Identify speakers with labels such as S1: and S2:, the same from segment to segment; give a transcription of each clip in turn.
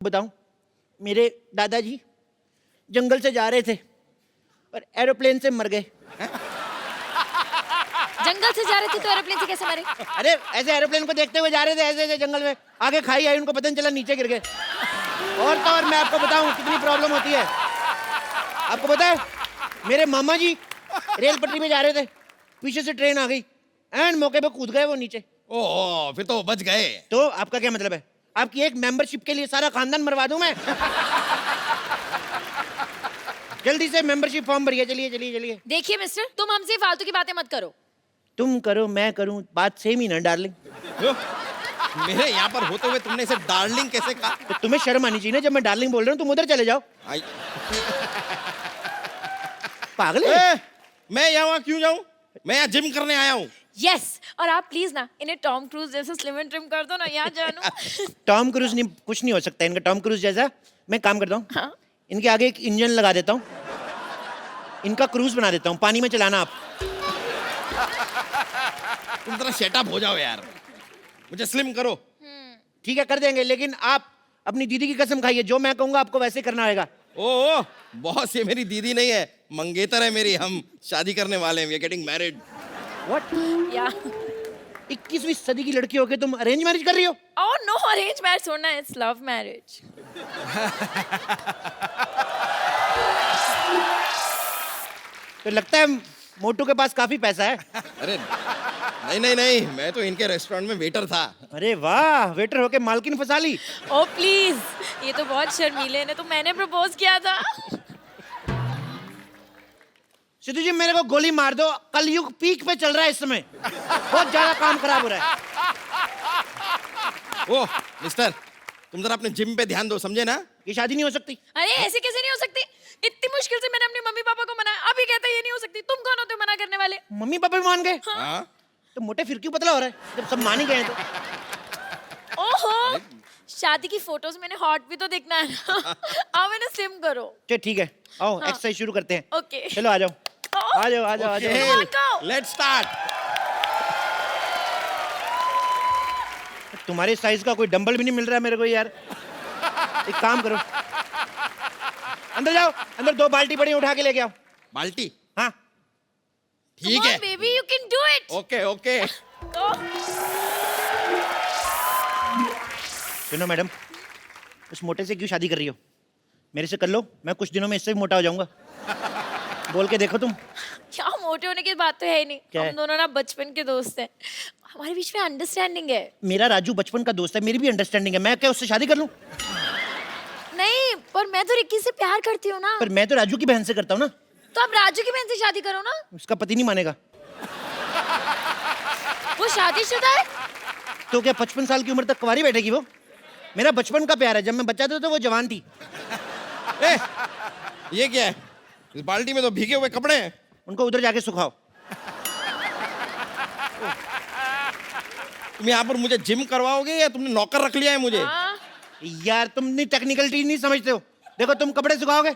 S1: बताऊं, मेरे दादाजी जंगल से जा रहे थे और एरोप्लेन से मर गए।
S2: जंगल से जा रहे थे तो एरोप्लेन से कैसे मरे?
S1: अरे ऐसे एरोप्लेन को देखते हुए जा रहे थे, ऐसे ऐसे जंगल में, आगे खाई आई, उनको पता नहीं चला, नीचे गिर गए। और तो और मैं आपको बताऊं कितनी प्रॉब्लम होती है। आपको पता है, मेरे मामा जी रेल पटरी पे जा रहे थे, पीछे से ट्रेन आ गई, एंड मौके पे कूद गए वो नीचे।
S3: ओह, फिर तो बच गए।
S1: तो आपका क्या मतलब है? आपकी एक मेंबरशिप के लिए सारा खानदान मरवा दूं मैं? जल्दी से मेंबरशिप फॉर्म भरिए। चलिए चलिए चलिए।
S2: देखिए मिस्टर, तुम हमसे फालतू की बातें मत करो।
S1: तुम करो मैं करूं, बात सेम ही ना डार्लिंग।
S3: मेरे यहाँ पर होते हुए तुमने इसे डार्लिंग कैसे कहा?
S1: तो तुम्हें शर्म आनी चाहिए ना, जब मैं डार्लिंग बोल रहा हूँ तुम उधर चले जाओ। पागल है?
S3: मैं यहाँ क्यों जाऊँ? मैं यहाँ जिम करने आया हूँ।
S2: यस, और आप प्लीज ना इन्हें टॉम क्रूज जैसा स्लिम एंड ट्रिम कर दो ना, यहाँ जानू।
S1: टॉम क्रूज नहीं, कुछ नहीं हो सकता इनका टॉम क्रूज जैसा। मैं काम करता हूँ,
S2: हाँ?
S1: इनके आगे एक इंजन लगा देता हूँ, इनका क्रूज बना देता हूँ, पानी में चलाना आप।
S3: तुम जरा सेटअप हो जाओ यार, मुझे स्लिम करो।
S1: ठीक है कर देंगे, लेकिन आप अपनी दीदी की कसम खाइए, जो मैं कहूँगा आपको वैसे करना होगा।
S3: ओह बॉस, ये मेरी दीदी नहीं है, मंगेतर है मेरी। हम शादी करने वाले हैं, we are getting married.
S1: What?
S2: या
S1: 21वीं सदी की लड़की होके तुम अरेंज मैरिज कर रही हो?
S2: ओह नो, अरेंज मैरिज छोड़ना है, इट्स लव मैरिज।
S1: तो लगता है मोटू के पास काफी पैसा है।
S3: अरे नहीं नहीं नहीं, मैं तो इनके रेस्टोरेंट में वेटर था।
S1: अरे वाह, वेटर होके मालकिन फंसा ली।
S2: ओह प्लीज, ये तो बहुत शर्मीले ने, तो मैंने प्रपोज किया था।
S1: सिद्धू जी मेरे को गोली मार दो, कलयुग पीक पे चल रहा है इस समय, बहुत ज्यादा काम खराब हो रहा है।
S3: ओह मिस्टर, तुम जरा अपने जिम पे ध्यान दो, समझे ना?
S1: ये शादी नहीं हो सकती।
S2: अरे ऐसे कैसे नहीं हो सकती? इतनी मुश्किल से मैंने अपने मम्मी पापा को मनाया, अभी कहते हैं ये नहीं हो सकती। तुम कौन होते हो मना करने वाले?
S1: मम्मी पापा भी मान गए?
S3: हाँ?
S1: तो मोटे फिर क्यों पतला हो रहा है, जब सब मान ही गए हैं तो।
S2: ओहो, शादी की फोटोज मैंने हॉट भी तो देखना है ना। आओ मैंने स्लिम करो।
S1: चलो ठीक है, आओ
S2: हाँ।
S1: एक्सरसाइज शुरू करते हैं।
S2: ओके।
S1: चलो आ जाओ आ जाओ आ जाओ आ जाओ।
S2: Come on, go.
S3: Let's start.
S1: तुम्हारे साइज का कोई डंबल भी नहीं मिल रहा है मेरे को यार। एक काम करो, अंदर जाओ, अंदर 2 बाल्टी पड़ी, उठा के लेके आओ।
S3: बाल्टी?
S1: हाँ
S3: ठीक है।
S2: Baby you can do it.
S3: Okay okay.
S1: सुनो मैडम, उस मोटे से क्यों शादी कर रही हो? मेरे से कर लो, मैं कुछ दिनों में इससे भी मोटा हो जाऊंगा। बोल के देखो तुम।
S2: क्या मोटे होने की बात तो है ही नहीं।
S1: क्या
S2: हम
S1: है?
S2: दोनों ना बचपन के दोस्त हैं, हमारे बीच में अंडरस्टैंडिंग है।
S1: मेरा राजू बचपन का दोस्त है, मेरी भी अंडरस्टैंडिंग है, मैं क्या उससे शादी कर लूं?
S2: नहीं, पर मैं तो रिक्की से प्यार करती हूँ ना।
S1: पर मैं तो राजू की बहन से करता हूँ ना।
S2: तो आप राजू की बहन से शादी करो ना।
S1: उसका पति नहीं मानेगा।
S2: वो शादीशुदा है।
S1: तो क्या 55 साल की उम्र तक कुंवारी बैठेगी वो? मेरा बचपन का प्यार है, जब मैं बच्चा था तो वो जवान थी।
S3: ए, ये क्या है? इस बाल्टी में तो भीगे हुए कपड़े हैं।
S1: उनको उधर जाके सुखाओ।
S3: तुम यहाँ पर मुझे जिम करवाओगे या तुमने नौकर रख लिया है मुझे?
S2: हाँ।
S1: यार तुम नहीं टेक्निकल चीज नहीं समझते हो। देखो तुम कपड़े सुखाओगे,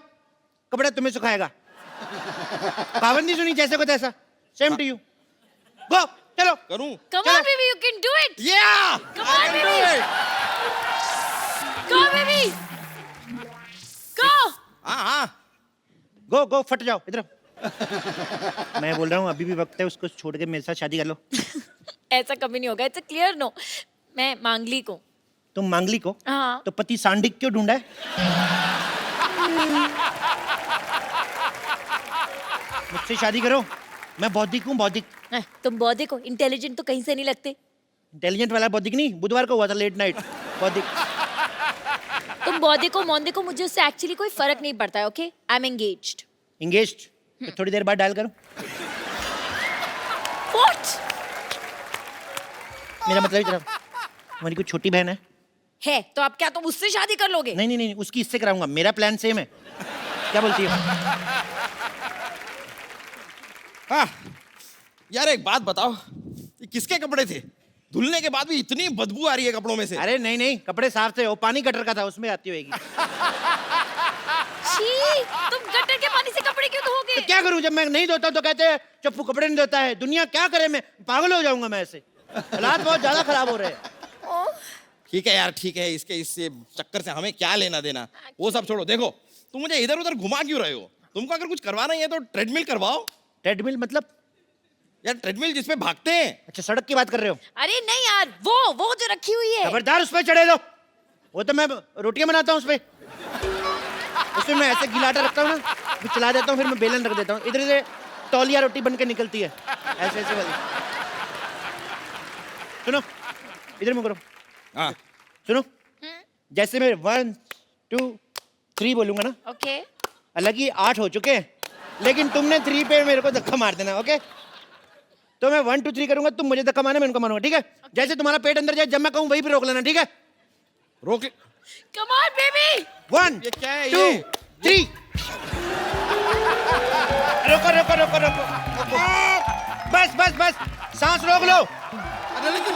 S1: कपड़े तुम्हें सुखाएगा। कहावत नहीं सुनी, जैसे को तैसा, सेम टू यू। गो, चलो।
S3: करूं?
S2: Come
S1: चलो।
S2: on baby, you can do it.
S3: Yeah!
S2: Come on, baby. Go baby. Go.
S3: हाँ।
S1: गो गो, फट जाओ इधर। मैं बोल रहा हूँ अभी भी वक्त है, उसको छोड़ के मेरे साथ शादी कर लो।
S2: ऐसा कभी नहीं होगा, इट्स अ क्लियर नो। मैं मांगलिक हूँ।
S1: तुम मांगलिक हो?
S2: हाँ।
S1: तो पति सांडिक क्यों ढूंढा है? मुझसे शादी करो, मैं बौद्धिक हूँ, बौद्धिक।
S2: तुम बौद्धिक हो, इंटेलिजेंट तो कहीं से नहीं लगते।
S1: इंटेलिजेंट वाला बौद्धिक नहीं, बुधवार को हुआ था लेट नाइट बौद्धिक।
S2: तुम बौद्धिक हो मौद्धिक हो, मुझे उससे एक्चुअली कोई फर्क नहीं पड़ता है। Okay, I am engaged.
S1: Engaged? तो थोड़ी देर बाद डायल करो।
S2: व्हाट?
S1: मेरा मतलब ही तरफ, हमारी कोई छोटी बहन है
S2: तो आप क्या तुम उससे शादी कर लोगे?
S1: नहीं नहीं नहीं, उसकी इससे कराऊंगा, मेरा प्लान सेम है। क्या बोलती है?
S3: हाँ यार, एक बात बताओ, ये किसके कपड़े थे? धुलने के बाद भी इतनी बदबू आ रही है कपड़ों में से।
S1: अरे नहीं नहीं, कपड़े साफ थे, वो पानी गटर का था, उसमें आती होगी।
S2: छी, तुम गटर के पानी से कपड़े क्यों धोगे?
S1: तो क्या करूं, जब मैं नहीं धोता तो कहते हैं चप्पू कपड़े नहीं धोता है। दुनिया क्या करे, मैं पागल हो जाऊंगा मैं ऐसे। हालात बहुत ज्यादा खराब हो रहे हैं।
S3: ठीक है यार, ठीक है, इसके इस चक्कर से हमें क्या लेना देना, वो सब छोड़ो। देखो तुम मुझे इधर उधर घुमा क्यों रहे हो? तुमको अगर कुछ करवाना ही है तो ट्रेडमिल करवाओ।
S1: ट्रेडमिल मतलब?
S3: यार ट्रेडमिल जिसपे भागते हैं।
S1: अच्छा, सड़क की बात कर रहे हो?
S2: अरे नहीं यार, वो जो रखी हुई है।
S1: खबरदार उस पे चढ़े दो। वो तो मैं रोटियां बनाता हूँ उस पे। उसमें मैं ऐसे गीला आटा रखता हूँ ना, फिर चला देता हूँ, फिर मैं बेलन रख देता हूँ, इधर से तौलिया रोटी बन के निकलती है, ऐसे ऐसे वाली। सुनो, इधर मुंह करो।
S3: हाँ
S1: सुनो, जैसे मैं 1 2 3 बोलूंगा ना,
S2: ओके।
S1: हालांकि 8 हो चुके हैं, लेकिन तुमने 3 पे मेरे को धक्का मार देना, ओके? तो मैं 1 2 3 करूंगा, तुम मुझे धक्का मारना, मैं उनको मारूंगा, ठीक है? जैसे तुम्हारा पेट अंदर जाए, जब मैं कहूँ वहीं पे रोक लेना, ठीक है?
S3: रोक।
S2: Come on baby.
S1: 1
S3: ये क्या है
S1: 2
S3: ये?
S1: 3। रोको रोको रोको रोको रोको। बस बस बस, सांस रोक लो।
S3: अरे लेकिन,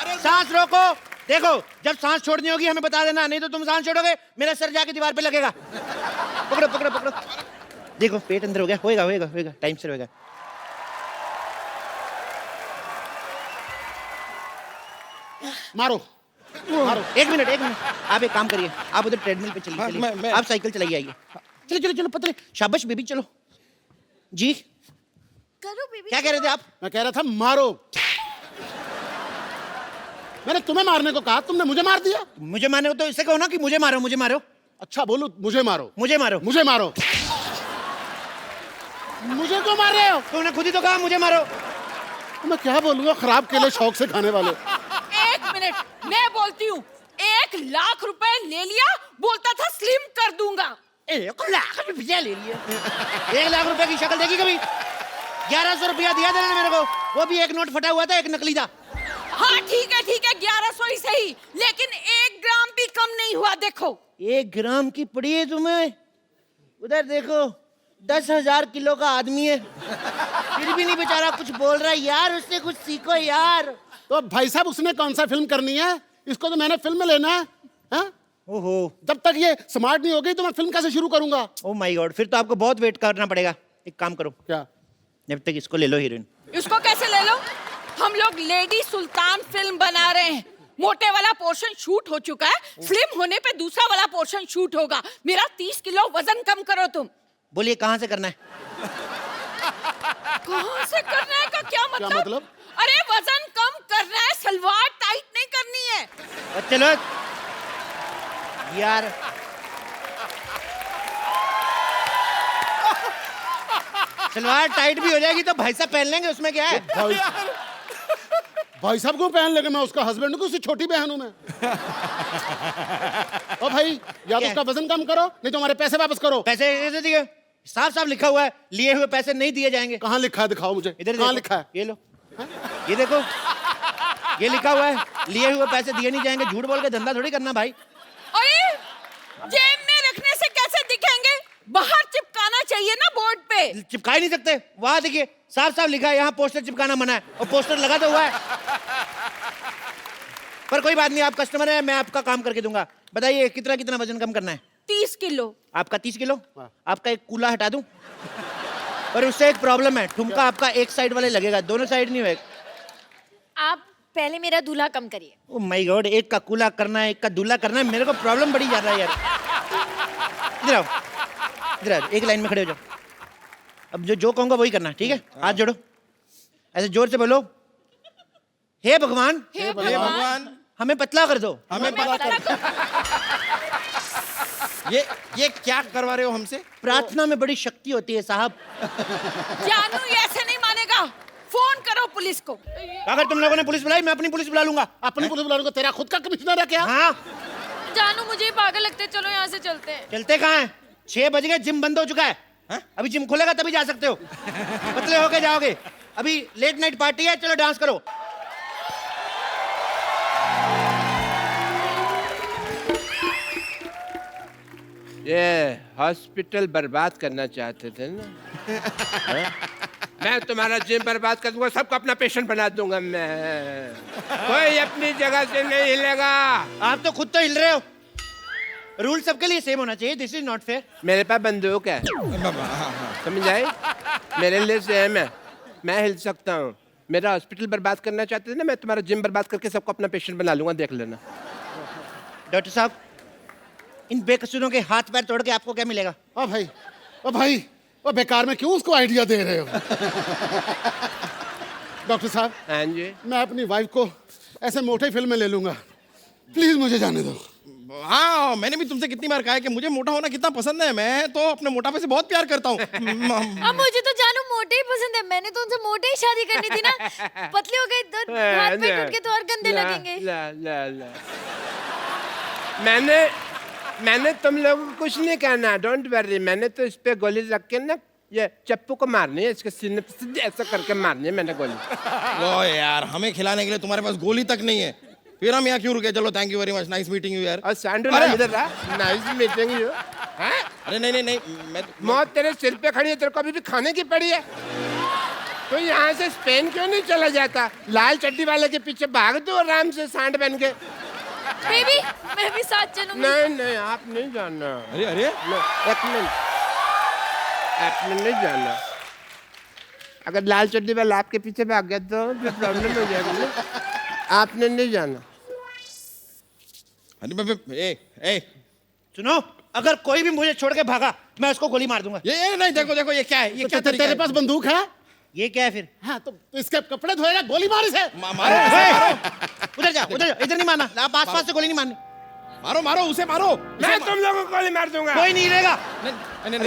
S3: अरे
S1: सांस रोको। देखो, जब सांस छोड़नी होगी हमें बता देना, नहीं तो तुम सांस छोड़ोगे मेरा सर जाके दीवार पे लगेगा। पकड़ो पकड़ो पकड़ो। देखो पेट अंदर हो गया, होएगा होएगा होएगा, टाइम से होएगा।
S4: मारो मारो।
S1: एक मिनट आप एक काम करिए, आप उधर ट्रेडमिल पे चलिए,
S3: हाँ,
S1: चलिए।
S3: मैं-
S1: आप साइकिल चलाइए, आइए। चलो चलो चलो पतले, शाबाश बेबी, चलो जी।
S2: करो बेबी।
S1: क्या कह रहे थे आप?
S4: मैं कह रहा था मारो। मैंने तुम्हें मारने को कहा, तुमने मुझे मार दिया।
S1: मुझे मारो तो इससे कहो ना कि मुझे मारो, मुझे मारो,
S4: अच्छा बोलू, मुझे मारो,
S1: मुझे मारो।
S4: मुझे मारो। मुझे क्यों मार रहे हो?
S1: तुमने खुद ही तो कहा मुझे मारो।
S4: मैं क्या बोलूंगा, खराब केले शौक से खाने वाले।
S5: एक मिनट, मैं बोलती हूँ। 1 लाख रुपए ले लिया, बोलता था स्लिम कर दूंगा।
S1: 1 लाख रुपया ले लिए। 1 लाख रुपए की शक्ल देखी कभी? 1100 रुपया दिया था मेरे को, वो भी एक नोट फटा हुआ था, एक नकली था।
S5: हाँ ठीक है 1100 ही सही, लेकिन 1 ग्राम भी कम नहीं हुआ। देखो
S1: 1 ग्राम की पड़ी है तुम्हें? उधर देखो, 10,000 किलो का आदमी है, फिर भी नहीं बेचारा कुछ बोल रहा है। यार उससे कुछ सीखो यार।
S4: तो भाई साहब उसने कौन सा फिल्म करनी है? इसको तो मैंने फिल्म में लेना है, हाँ?
S1: ओहो,
S4: जब तक ये स्मार्ट नहीं हो गई तो मैं फिल्म कैसे शुरू करूंगा?
S1: ओ माय गॉड, फिर तो आपको बहुत वेट करना पड़ेगा। एक काम करो,
S4: क्या?
S1: जब तक इसको ले लो हीरोइन।
S5: इसको कैसे ले लो? हम लोग लेडी सुल्तान फिल्म बना रहे हैं। मोटे वाला पोर्शन शूट हो चुका है, स्लिम होने पे दूसरा वाला पोर्शन शूट होगा। मेरा 30 किलो वजन कम करो तुम।
S1: बोलिए कहाँ से करना है?
S5: कहाँ से करना है का क्या मतलब?
S4: मतलब?
S5: अरे वजन कम करना है, सलवार टाइट नहीं करनी है।
S1: और चलो यार, सलवार टाइट भी हो जाएगी तो भाई साहब पहन लेंगे, उसमें क्या है?
S4: भाई साहब को पहन लेंगे, मैं उसका हस्बैंड हूँ, उससे छोटी बहन हूँ मैं। ओ भाई, या तो
S1: क्या?
S4: उसका वजन कम करो, नहीं तो हमारे पैसे वापस करो।
S1: पैसे कैसे दिए? साफ साफ लिखा हुआ है, लिए हुए पैसे नहीं दिए जाएंगे।
S4: कहाँ लिखा है, दिखाओ मुझे।
S1: इधर
S4: कहाँ
S1: देखो,
S4: लिखा है?
S1: ये लो, ये देखो, ये लिखा हुआ है, लिए हुए पैसे दिए नहीं जाएंगे। झूठ बोल के धंधा थोड़ी करना भाई।
S5: अरे जेब में रखने से कैसे दिखेंगे? बाहर चिपकाना चाहिए ना बोर्ड पे।
S1: चिपका ही नहीं सकते, वहां देखिए साफ साफ लिखा है, यहाँ पोस्टर चिपकाना मना है, और पोस्टर लगा तो हुआ है। पर कोई बात नहीं, आप कस्टमर है, मैं आपका काम करके दूंगा। बताइए कितना कितना वजन कम करना है?
S5: 30 किलो।
S1: आपका 30 किलो? आपका एक कूला हटा दूं? पर उससे एक प्रॉब्लम है, ठुमका आपका एक साइड वाले लगेगा, दोनों साइड नहीं होगा।
S2: आप पहले मेरा दूल्हा कम करिए।
S1: ओ माय गॉड, एक का कूला करना है, एक का दूल्हा करना है, मेरे को प्रॉब्लम बड़ी ज्यादा है यार। इधर आओ, इधर आओ, एक लाइन में खड़े हो जाओ। अब जो कहूंगा वही करना, ठीक है? हाथ जोड़ो, ऐसे जोर से बोलो, हे भगवान,
S5: हे
S3: भगवान
S1: हमें पतला कर दो।
S3: हमें पता कर। ये क्या करवा रहे हो हमसे?
S1: प्रार्थना में बड़ी शक्ति होती है साहब।
S5: जानू ये ऐसे नहीं मानेगा, फोन करो पुलिस को।
S1: अगर तुम लोगों ने पुलिस बुलाई, मैं अपनी पुलिस बुला लूंगा।
S4: अपनी पुलिस बुला लूंगा, तेरा खुद का कमिश्नर है क्या?
S1: हाँ,
S2: जानू मुझे ही पागल लगते, चलो यहाँ से चलते हैं।
S1: चलते कहाँ हैं? 6 बज गए, जिम बंद हो चुका है। हाँ? अभी जिम खुलेगा तभी जा सकते हो, पतले होके जाओगे। अभी लेट नाइट पार्टी है, चलो डांस करो।
S6: ये हॉस्पिटल बर्बाद करना चाहते थे ना? मैं तुम्हारा जिम बर्बाद कर दूंगा, सबको अपना पेशेंट बना दूंगा मैं। कोई अपनी जगह से नहीं हिलेगा।
S1: आप तो खुद तो हिल रहे हो। रूल सबके लिए सेम होना चाहिए, दिस इज नॉट फेयर।
S6: मेरे पास बंदूक है, समझ आई? मेरे लिए सेम है, मैं हिल सकता हूँ। मेरा हॉस्पिटल बर्बाद करना चाहते थे ना, मैं तुम्हारा जिम बर्बाद करके सबको अपना पेशेंट बना लूंगा, देख लेना।
S1: डॉक्टर साहब, इन बेकसूरों के हाथ पैर तोड़ के आपको क्या मिलेगा?
S4: ओ भाई, ओ बेकार में क्यों उसको आइडिया दे रहे हो? डॉक्टर साहब,
S6: हाँ जी।
S4: मैं अपनी वाइफ को ऐसे मोटे फिल्म में ले लूंगा, प्लीज मुझे जाने दो।
S3: हाँ, मैंने भी तुमसे कितनी बार कहा है कि मुझे मोटा होना कितना पसंद है। मैं तो अपने मोटापे से बहुत प्यार करता हूँ।
S2: अब मुझे तो जानू मोटे ही पसंद है, मैंने तो उनसे मोटे ही शादी करनी थी ना। पतले हो गए तो हाथ पैर टूट के तो और गंदे लगेंगे।
S6: ला। मैंने तुम लोगों को कुछ नहीं कहना, डोंट वरी। मैंने तो इस पे गोली रख के ना ये चप्पू को मारनी है, इसके सीने पे सीधे ऐसा करके मारनी है मैंने गोली।
S3: ओ यार, हमें खिलाने के लिए तुम्हारे पास गोली तक नहीं है, फिर हम यहाँ क्यों रुके? चलो, thank you very much, nice meeting you यार।
S6: और सैंडल इधर रहा, नाइस मीटिंग यू।
S3: अरे नहीं, मैं
S6: मौत तेरे सिर पे खड़ी है, तेरे को अभी भी खाने की पड़ी है। तो यहाँ से स्पेन क्यों नहीं चला जाता? लाल चड्डी वाले के पीछे भाग दो आराम से सांड बन के।
S2: बेबी, मैं भी साथ चलूंगी।
S6: नहीं, आप नहीं जाना।
S3: अरे
S6: एक मिनट, आपने नहीं जाना। अगर लाल चड्डी वाला आपके पीछे भाग गया तो प्रॉब्लम हो जाएगी ना। आपने नहीं जाना।
S3: ए,
S1: सुनो, अगर कोई भी मुझे छोड़ के भागा, मैं उसको गोली मार दूंगा।
S3: ये नहीं, देखो ये क्या है? ये क्या तरीका
S4: तेरे
S3: है?
S4: पास बंदूक है?
S1: ये क्या है फिर?
S4: हाँ, तो इसके कपड़े धोएगा, गोली मार इसे।
S3: मारो
S1: उधर जाओ, इधर नहीं मारना। आप आसपास से गोली नहीं मारनी।
S3: मारो उसे मारो।
S6: मैं तुम लोगों को गोली मार दूंगा।
S1: कोई नहीं रहेगा।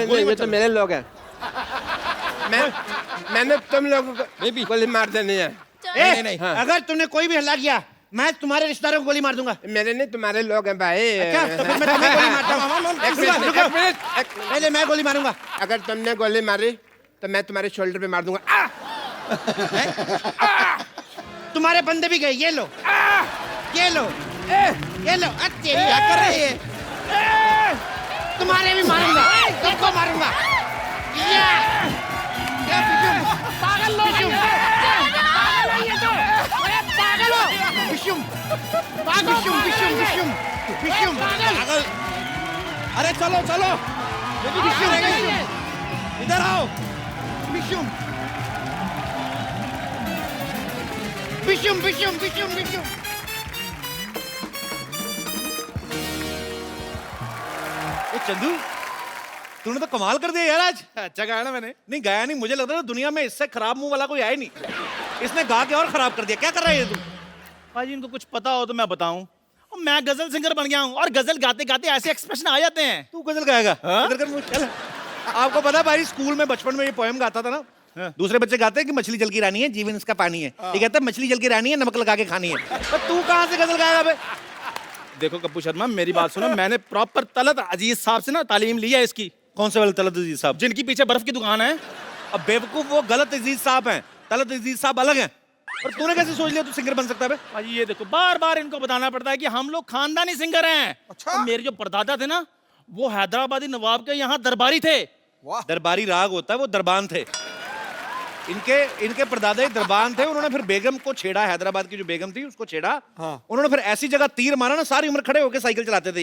S3: गोली
S6: ये तो मेरे लोग हैं। मैंने तुम लोगों को
S3: बेबी
S6: गोली मार देनी है।
S3: नहीं।
S1: अगर तुमने कोई भी हल्ला किया, मैं तुम्हारे रिश्तेदारों को गोली मार दूंगा।
S6: मेरे नहीं, तुम्हारे लोग हैं भाई।
S1: अच्छा, तो फिर मैं तुम्हें गोली मारता हूँ।
S6: एक मिनट।
S1: पहले मैं गोली मारूंगा।
S6: अगर तुमने गोली मारी तो मैं तुम्हारे शोल्डर पे मार दूंगा।
S1: तुम्हारे बंदे भी गए, ये लो। ये लो। तेरी क्या कर रही है? तुम्हारे भी मारूंगा, सबको मारूंगा। पागल लोग,
S3: पागल। अरे चलो इधर आओ।
S1: चंदू, तूने तो कमाल कर दिया यार आज। अच्छा गाया ना मैंने? नहीं गाया नहीं, मुझे लगता था दुनिया में इससे खराब मुंह वाला कोई आया नहीं। इसने गा के और खराब कर दिया। क्या कर रहा है ये तू?
S7: भाजी इनको कुछ पता हो तो मैं बताऊं, और मैं गजल सिंगर बन गया हूं, और गजल गाते गाते ऐसे एक्सप्रेशन आ जाते हैं।
S1: तू गजल गाएगा? इधर कर मुंह, चल। आपको पता है भाई, स्कूल में बचपन में ये पोएम गाता था ना, दूसरे बच्चे गाते हैं कि मछली जल की रानी है, जीवन इसका पानी है। ये कहता है मछली जल की रानी है, नमक लगा के खानी है। पर तू कहाँ से गजल गाएगा बे?
S7: देखो कप्पू शर्मा, मेरी बात सुनो, मैंने प्रॉपर तलत अजीज साहब से ना तालीम ली है इसकी।
S1: कौन से वाले तलत अजीज साहब?
S7: जिनकी पीछे बर्फ की दुकान है।
S1: अब बेवकूफ, वो गलत अजीज साहब हैं, तलत अजीज साहब अलग हैं। और तूने कैसे सोच लिया तू सिंगर बन सकता है बे?
S7: भाजी ये देखो, बार बार इनको बताना पड़ता है कि हम लोग खानदानी सिंगर हैं। और मेरे जो परदादा थे ना, वो हैदराबादी नवाब के यहाँ दरबारी थे।
S1: दरबारी राग होता है, वो दरबान थे। इनके परदादा दरबान थे। उन्होंने फिर बेगम को छेड़ा, हैदराबाद की जो बेगम थी उसको छेड़ा। उन्होंने फिर ऐसी जगह तीर मारा ना, सारी उम्र खड़े होकर साइकिल चलाते थे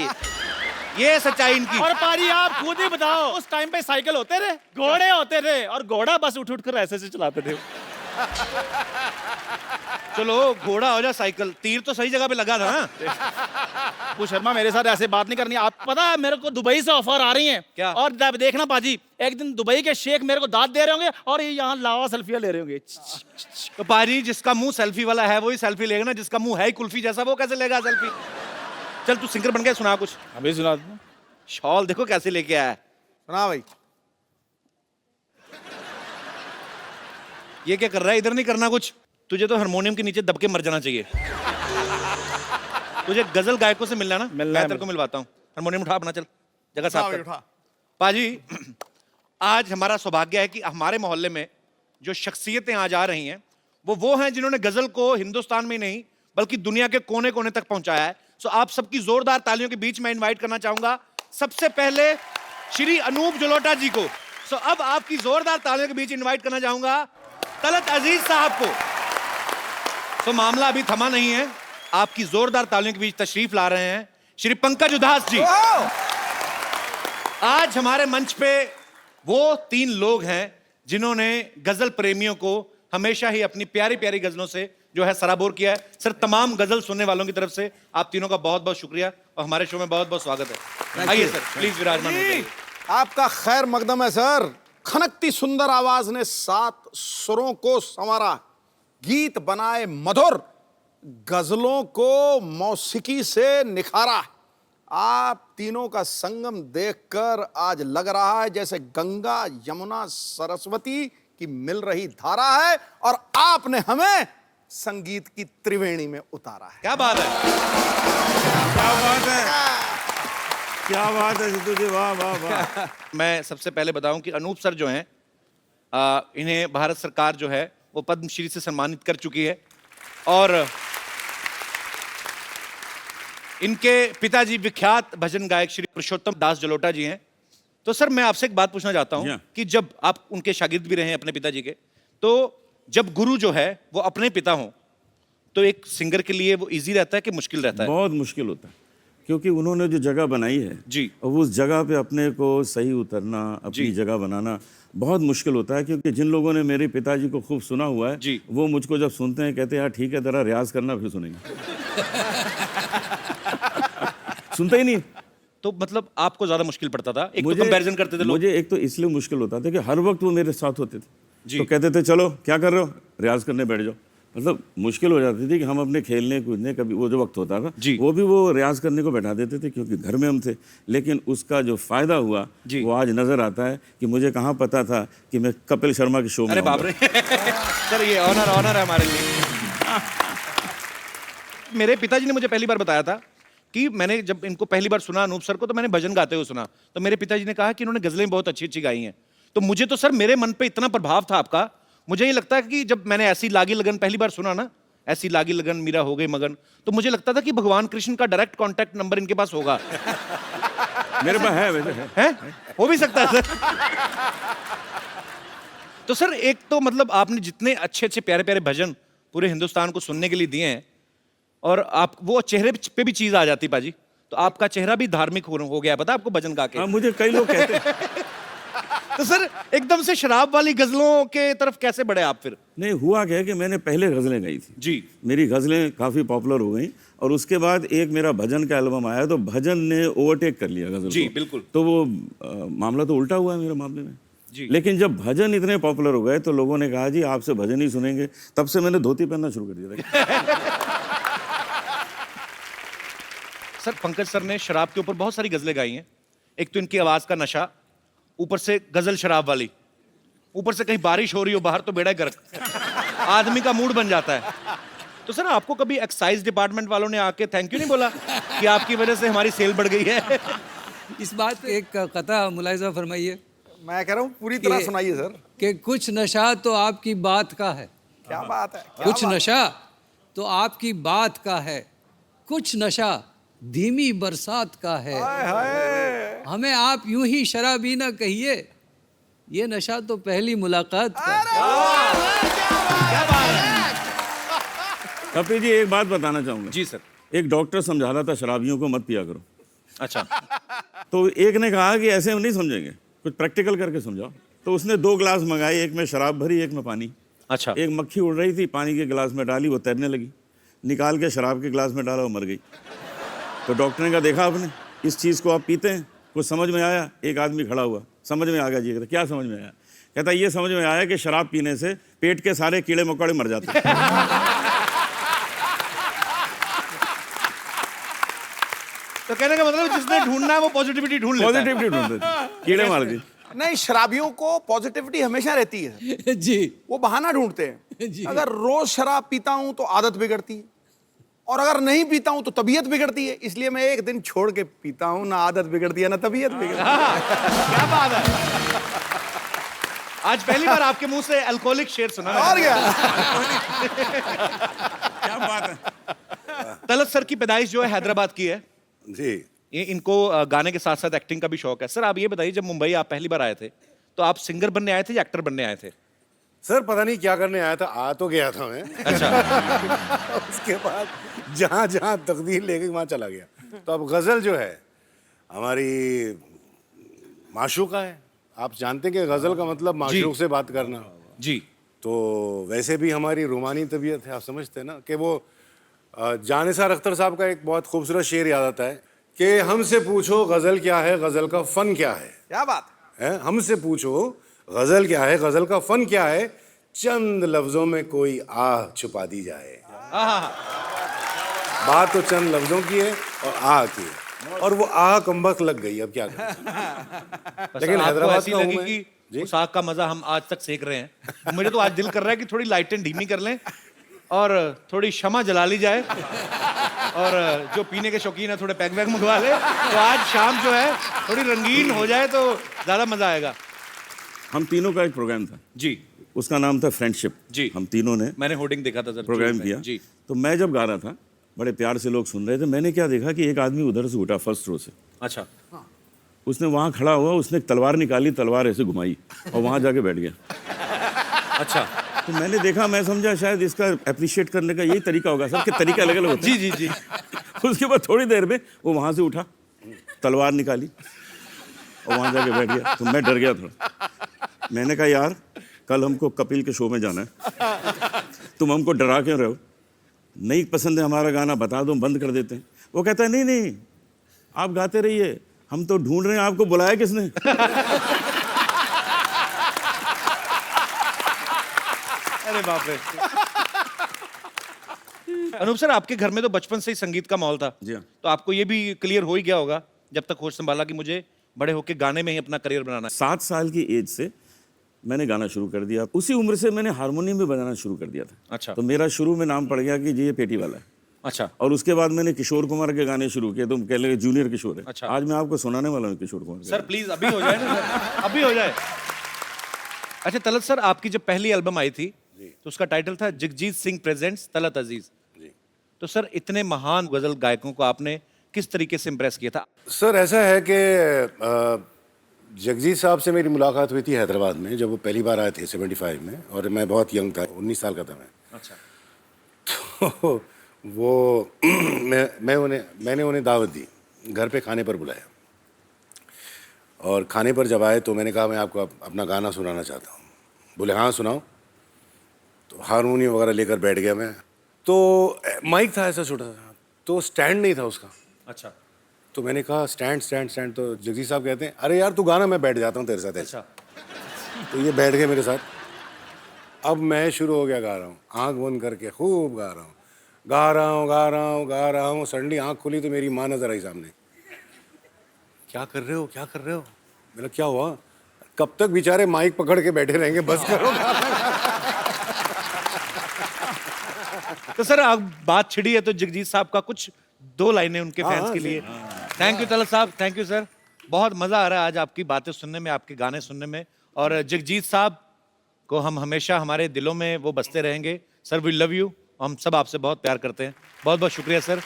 S1: ये सच्चाई इनकी।
S7: और पारी आप खुद ही बताओ, उस टाइम पे साइकिल होते थे, घोड़े होते थे, और घोड़ा बस उठ कर ऐसे से चलाते थे।
S1: चलो घोड़ा हो जा साइकिल, तीर तो सही जगह पे लगा था ना।
S7: कप्पू शर्मा, मेरे साथ ऐसे बात नहीं करनी। आप पता है मेरे को दुबई से ऑफर आ रही हैं।
S1: क्या?
S7: और देखना पाजी, एक दिन दुबई के शेख मेरे को दाद दे रहे होंगे, और ये यहाँ लावा सेल्फियां ले रहे होंगे।
S1: तो पाजी, जिसका मुंह सेल्फी वाला है वही सेल्फी लेगा ना, जिसका मुंह है ही कुल्फी जैसा, वो कैसे लेगा सेल्फी? चल तू सिंगर बन गया, सुना कुछ।
S7: अभी सुना दो।
S1: शॉल देखो कैसे लेके आया है।
S3: सुना भाई।
S1: ये क्या कर रहा है? इधर नहीं करना कुछ। तुझे तो हारमोनियम के नीचे दब के मर जाना चाहिए। तुझे गजल गायकों से मिलना ना, मैं तेरे को मिलवाता हूँ। हारमोनियम उठा अपना, चल जगह साफ कर। पाजी, आज हमारा सौभाग्य है कि हमारे मोहल्ले में जो शख्सियतें आज आ रही हैं वो हैं जिन्होंने गजल को हिंदुस्तान में नहीं बल्कि दुनिया के कोने कोने तक पहुंचाया है। सो आप सबकी जोरदार तालियों के बीच मैं इनवाइट करना चाहूंगा सबसे पहले श्री अनूप जलोटा जी को। सो अब आपकी जोरदार तालियों के बीच इनवाइट करना चाहूंगा तलत अजीज साहब को। सो मामला अभी थमा नहीं है, आपकी जोरदार तालियों के बीच तशरीफ ला रहे हैं श्री पंकज उदास जी। आज हमारे मंच पे वो 3 लोग हैं जिन्होंने गजल प्रेमियों को
S8: हमेशा ही अपनी प्यारी प्यारी गजलों से जो है सराबोर किया है। सर, तमाम गजल सुनने वालों की तरफ से आप तीनों का बहुत बहुत शुक्रिया और हमारे शो में बहुत बहुत स्वागत है। आइए सर, प्लीज विराजमान हो जाइए।
S9: आपका खैर मकदम है सर। खनकती सुंदर आवाज ने 7 सुरों को संवारा, गीत बनाए मधुर, गजलों को मौसीकी से निखारा। आप तीनों का संगम देखकर आज लग रहा है जैसे गंगा यमुना सरस्वती की मिल रही धारा है और आपने हमें संगीत की त्रिवेणी में उतारा है।
S8: क्या बात है,
S10: क्या बात है, क्या बात है सिद्धू जी, वाह वाह वाह।
S8: मैं सबसे पहले बताऊं कि अनूप सर जो हैं, इन्हें भारत सरकार जो है वो पद्मश्री से सम्मानित कर चुकी है और इनके पिताजी विख्यात भजन गायक श्री पुरुषोत्तम दास जलोटा जी हैं। तो सर, मैं आपसे एक बात पूछना चाहता हूं कि जब आप उनके शागिर्द भी रहे हैं अपने पिताजी के, तो जब गुरु जो है वो अपने पिता हों तो एक सिंगर के लिए वो इजी रहता है कि मुश्किल रहता है?
S10: बहुत मुश्किल होता है, क्योंकि उन्होंने जो जगह बनाई है
S8: जी,
S10: और उस जगह पे अपने को सही उतरना, अपनी जगह बनाना बहुत मुश्किल होता है। क्योंकि जिन लोगों ने मेरे पिताजी को खूब सुना हुआ है
S8: जी,
S10: वो मुझको जब सुनते हैं कहते हैं यार ठीक है, जरा रियाज करना फिर सुनेंगे। सुनते ही नहीं।
S8: तो मतलब आपको ज्यादा मुश्किल पड़ता था? एक तो कंपैरिजन करते थे लोग।
S10: मुझे एक तो इसलिए मुश्किल होता था कि हर वक्त वो मेरे साथ होते थे
S8: जी।
S10: तो कहते थे चलो क्या कर रहे हो, रियाज करने बैठ जाओ। मतलब मुश्किल हो जाती थी कि हम अपने खेलने कूदने, कभी वो जो वक्त होता था वो भी वो रियाज करने को बैठा देते थे क्योंकि घर में हम थे। लेकिन उसका जो फायदा हुआ वो आज नजर आता है कि मुझे कहाँ पता था कि मैं कपिल शर्मा के शो में।
S8: अरे बाप रे सर, ये ऑनर है हमारे लिए। मेरे पिताजी ने मुझे पहली बार बताया था कि मैंने जब इनको पहली बार सुना अनूप सर को, तो मैंने भजन गाते हुए सुना, तो मेरे पिताजी ने कहा कि इन्होंने गजलें बहुत अच्छी अच्छी गाई हैं। तो मुझे तो सर मेरे मन पे इतना प्रभाव था आपका, मुझे ये लगता है कि जब मैंने ऐसी लागी लगन पहली बार सुना ना, ऐसी लागी लगन मीरा हो गई मगन, तो मुझे लगता था कि भगवान कृष्ण का डायरेक्ट कांटेक्ट नंबर इनके पास होगा।
S10: मेरे पास है, वैसे
S8: है? हो भी सकता है सर। तो सर, एक तो मतलब आपने जितने अच्छे अच्छे प्यारे प्यारे भजन पूरे हिंदुस्तान को सुनने के लिए दिए हैं, और आप वो चेहरे पे भी चीज आ जाती पाजी, तो आपका चेहरा भी धार्मिक हो गया, पता आपको भजन गा के?
S10: मुझे कई लोग कहते हैं।
S8: तो सर, एकदम से शराब वाली गजलों के तरफ कैसे बढ़े आप फिर?
S10: नहीं, हुआ क्या कि मैंने पहले गजलें गाई थी
S8: जी,
S10: मेरी गजलें काफी पॉपुलर हो गई और उसके बाद एक मेरा भजन का एल्बम आया तो भजन ने ओवरटेक कर लिया गजल
S8: जी,
S10: को।
S8: बिल्कुल।
S10: तो वो मामला तो उल्टा हुआ है मेरे मामले में जी। लेकिन जब भजन इतने पॉपुलर हो गए तो लोगों ने कहा जी आपसे भजन ही सुनेंगे, तब से मैंने धोती पहनना शुरू कर दिया था।
S8: सर, पंकज सर ने शराब के ऊपर बहुत सारी गजलें गाई हैं। एक तो इनकी आवाज का नशा, ऊपर से गजल शराब वाली, ऊपर से कहीं बारिश हो रही हो बाहर तो बेड़ा गर्क, आदमी का मूड बन जाता है। तो सर, आपको कभी एक्साइज डिपार्टमेंट वालों ने आके थैंक यू नहीं बोला कि आपकी वजह से हमारी सेल बढ़ गई है?
S11: इस बात पे एक कथा मुलाहिजा फरमाइए।
S9: मैं कह रहा हूँ पूरी तरह सुनाइए सर।
S11: कि कुछ नशा तो आपकी बात का है।
S9: क्या बात है,
S11: कुछ नशा तो आपकी बात का है, कुछ नशा धीमी बरसात का है। हमें आप यूं ही शराबी ना कहिए, ये नशा तो पहली मुलाकात का है।
S10: कपिल जी, एक बात बताना चाहूंगा।
S8: जी सर।
S10: एक डॉक्टर समझा रहा था शराबियों को मत पिया करो।
S8: अच्छा।
S10: तो एक ने कहा कि ऐसे हम नहीं समझेंगे, कुछ प्रैक्टिकल करके समझाओ। तो उसने 2 ग्लास मंगाए, एक में शराब भरी, एक में पानी।
S8: अच्छा।
S10: एक मक्खी उड़ रही थी, पानी के गिलास में डाली, वो तैरने लगी, निकाल के शराब के गिलास में डाला, वो मर गई। तो डॉक्टर ने कहा देखा आपने, इस चीज़ को आप पीते हैं, कुछ समझ में आया? एक आदमी खड़ा हुआ, समझ में आ गया जी। कहता क्या समझ में आया? कहता ये समझ में आया कि शराब पीने से पेट के सारे कीड़े मकोड़े मर जाते हैं।
S8: तो कहने का मतलब जिसने ढूंढना है वो पॉजिटिविटी ढूंढ लेता है।
S10: पॉजिटिविटी ढूंढते थे, कीड़े मार दी।
S9: नहीं, शराबियों को पॉजिटिविटी हमेशा रहती है
S11: जी।
S9: वो बहाना ढूंढते हैं
S11: जी।
S9: अगर रोज शराब पीता हूं तो आदत बिगड़ती है, और अगर नहीं पीता हूं तो तबीयत बिगड़ती है, इसलिए मैं एक दिन छोड़ के पीता हूं, ना आदत बिगड़ती है ना तबीयत बिगड़ती है।
S8: क्या बात है, आज पहली बार आपके मुंह से अल्कोहलिक शेर सुना।
S9: और क्या?
S10: क्या बात है।
S8: तलत सर की पैदाइश जो है हैदराबाद की है
S9: जी।
S8: ये इनको गाने के साथ साथ एक्टिंग का भी शौक है। सर, आप ये बताइए, जब मुंबई आप पहली बार आए थे तो आप सिंगर बनने आए थे या एक्टर बनने आए थे?
S12: सर पता नहीं क्या करने आया था, आ तो गया था मैं।
S8: अच्छा।
S12: उसके बाद जहाँ जहाँ तकदीर ले गई वहाँ चला गया। तो अब गजल जो है हमारी माशूका है। आप जानते हैं कि गजल का मतलब माशूक से बात करना
S8: जी।
S12: तो वैसे भी हमारी रूमानी तबीयत है, आप समझते हैं ना कि वो जानिसार अख्तर साहब का एक बहुत खूबसूरत शेर याद आता है कि हमसे पूछो गज़ल क्या है, गज़ल का फ़न क्या है।
S9: क्या बात
S12: है, हमसे पूछो गज़ल क्या है, गज़ल का फ़न क्या है, चंद लफ्ज़ों में कोई आह छुपा दी जाए। बात तो चंद लफ्ज़ों की है और आह की है, और वो आह कमबख्त लग गई, अब क्या करें। लेकिन हैदराबाद
S8: ऐसी
S12: का हूं
S8: लगी
S12: मैं।
S8: कि उस आग का मजा हम आज तक सेक रहे हैं। मुझे तो आज दिल कर रहा है कि थोड़ी लाइटें धीमी कर लें और थोड़ी शमा जला ली जाए, और जो पीने के शौकीन है थोड़े पैक वैक मंगवा ले, तो आज शाम जो है थोड़ी रंगीन हो जाए तो ज्यादा मजा आएगा।
S10: हम तीनों का एक प्रोग्राम था
S8: जी,
S10: उसका नाम था फ्रेंडशिप
S8: जी।
S10: हम तीनों ने
S8: मैंने होर्डिंग देखा था सर,
S10: प्रोग्राम
S8: जी,
S10: किया
S8: जी।
S10: तो मैं जब गा रहा था, बड़े प्यार से लोग सुन रहे थे, मैंने क्या देखा कि एक आदमी उधर से उठा फर्स्ट रो से,
S8: अच्छा,
S10: उसने वहां खड़ा हुआ, उसने एक तलवार निकाली, तलवार ऐसे घुमाई और वहां जाके बैठ गया।
S8: अच्छा,
S10: तो मैंने देखा, मैं समझा शायद इसका अप्रिशिएट करने का यही तरीका होगा, सबके तरीके अलग अलग होते हैं।
S8: जी जी जी।
S10: उसके बाद थोड़ी देर में वो वहां से उठा, तलवार निकाली और वहां जाके बैठ गया। तो मैं डर गया थोड़ा, मैंने कहा यार कल हमको कपिल के शो में जाना है, तुम हमको डरा क्यों रहे हो, नहीं पसंद है हमारा गाना, बता दो, बंद कर देते हैं। वो कहता है नहीं नहीं आप गाते रहिए, हम तो ढूंढ रहे हैं आपको बुलाया किसने।
S8: अरे बाप रे। अनूप सर, आपके घर में तो बचपन से ही संगीत का माहौल था,
S10: जी हाँ।
S8: तो आपको ये भी क्लियर हो ही गया होगा जब तक होश संभाला कि मुझे बड़े होके गाने में ही अपना करियर बनाना है।
S10: 7 साल की एज से मैंने गाना शुरू कर दिया, उसी उम्र से मैंने हारमोनियम भी बजाना शुरू कर दिया था।
S8: अच्छा।
S10: तो मेरा शुरू में नाम पड़ गया कि जी ये पेटी वाला है।
S8: अच्छा,
S10: और उसके बाद मैंने किशोर कुमार के गाने शुरू किए, तो कह लगे जूनियर किशोर है।
S8: अच्छा।
S10: आज मैं आपको सुनाने वाला हूँ किशोर कुमार के
S8: सर प्लीज अभी हो जाए ना सर, अभी हो जाए। अच्छा तलत सर, आपकी जब पहली एल्बम आई थी तो उसका टाइटल था जगजीत सिंह प्रेजेंट्स तलत अजीज। तो सर इतने महान गजल गायकों को आपने किस तरीके से इम्प्रेस किया था?
S12: सर ऐसा है कि जगजीत साहब से मेरी मुलाकात हुई थी हैदराबाद में, जब वो पहली बार आए थे 75 में, और मैं बहुत यंग था, 19 साल का था मैं।
S8: अच्छा।
S12: तो वो मैंने उन्हें दावत दी, घर पे खाने पर बुलाया, और खाने पर जब आए तो मैंने कहा मैं आपको अपना गाना सुनाना चाहता हूँ। बोले हाँ सुनाओ। तो हारमोनियम वगैरह लेकर बैठ गया मैं, तो माइक था ऐसा छोटा सा, तो स्टैंड नहीं था उसका।
S8: अच्छा।
S12: तो मैंने कहा स्टैंड स्टैंड स्टैंड, तो जगजीत साहब कहते हैं अरे यार तू गाना, मैं बैठ जाता हूँ तेरे साथ ऐसा। तो ये बैठ गए मेरे साथ, अब मैं शुरू हो गया गा रहा हूँ, आँख बंद करके खूब गा रहा हूँ, गा रहा हूँ गा रहा हूँ गा रहा हूँ। सडनली आँख खुली तो मेरी माँ नजर आई सामने। क्या कर रहे हो, क्या कर रहे हो? मेरा क्या हुआ? कब तक बेचारे माइक पकड़ के बैठे रहेंगे, बस करो।
S8: तो सर अब बात छिड़ी है तो जगजीत साहब का कुछ 2 लाइनें उनके फैंस के लिए। थैंक यू तलत साहब, थैंक यू सर, बहुत मजा आ रहा है आज आपकी बातें सुनने में, आपके गाने सुनने में, और जगजीत साहब को हम हमेशा हमारे दिलों में वो बसते रहेंगे। सर वी लव यू, हम सब आपसे बहुत प्यार करते हैं, बहुत बहुत शुक्रिया सर।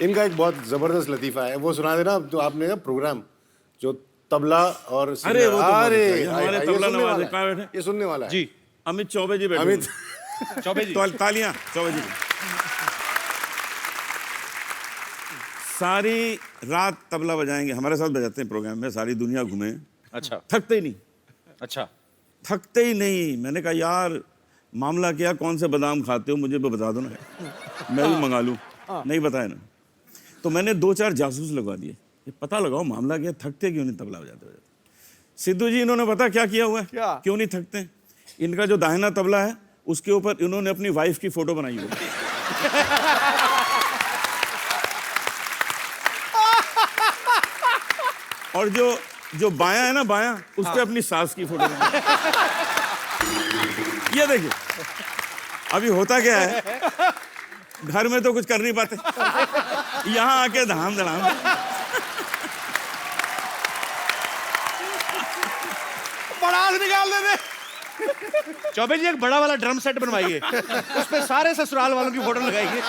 S12: इनका एक बहुत जबरदस्त लतीफा है, वो सुना देना। तो आपने प्रोग्राम जो तबला और
S10: अरे वो तो
S12: अरे
S10: हमारे तबला नवाज कहाँ बैठे?
S12: ये सुनने वाला है
S8: जी,
S10: अमित चौबे जी बैठे।
S12: अमित
S8: चौबे जी,
S10: तालियां चौबे जी। सारी रात तबला बजाएंगे, हमारे साथ बजाते हैं प्रोग्राम में, सारी दुनिया घूमे।
S8: अच्छा
S10: थकते ही नहीं,
S8: अच्छा।
S10: थकते ही नहीं। मैंने कहा यार मामला क्या, कौन से बादाम खाते हो मुझे भी बता दो ना, मैं भी मंगा लूँ। नहीं बताया ना, तो मैंने 2-4 जासूस लगवा दिए, ये पता लगाओ मामला क्या, थकते क्यों नहीं तबला बजाते बजाते। सिद्धू जी इन्होंने पता क्या किया हुआ है, क्यों नहीं थकते? इनका जो दाहिना तबला है उसके ऊपर इन्होंने अपनी वाइफ की फोटो बनाई हुई है। और जो बायां है ना, बायां, उस पे अपनी सास की फोटो बनाई। ये देखिए, अभी होता क्या है, घर में तो कुछ कर नहीं पाते, यहाँ आके धाम धड़ाम।
S9: पड़ास निकाल दे।
S8: चौबे जी एक बड़ा वाला ड्रम सेट बनवाइए, उस पे सारे ससुराल वालों की फोटो लगाइए।